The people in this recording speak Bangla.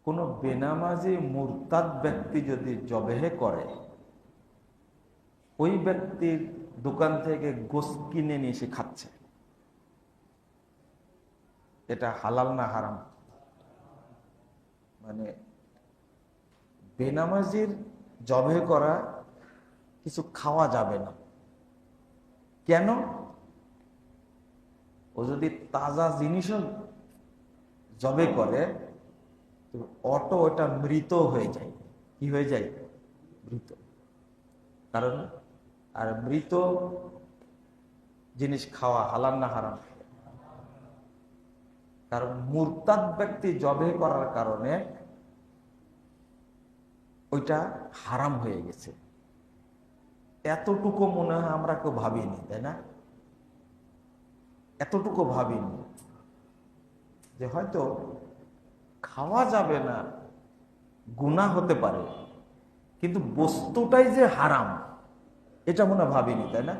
কোন বেনামাজি মুরতাদ ব্যক্তি যদি জবেহে করে, ওই ব্যক্তির দোকান থেকে গোশত কিনে নিয়ে এসে খাচ্ছে, এটা হালাল না হারাম? মানে বেনামাজির জবে করা কিছু খাওয়া যাবে না। কেন? ও যদি তাজা জিনিসও জবে করে তো অটো ওটা মৃত হয়ে যায়। কি হয়ে যায়? মৃত। কারণ আর মৃত জিনিস খাওয়া হালাল না হারাম? কারণ মুরতাদ ব্যক্তি জবে করার কারণে ওইটা হারাম হয়ে গেছে। এতটুকু মনে হয় আমরা কেউ ভাবিনি, তাই না? এতটুকু ভাবিনি যে হয়তো খাওয়া যাবে না, গুনাহ হতে পারে, কিন্তু বস্তুটাই যে হারাম এটা মনে হয় ভাবিনি, তাই না?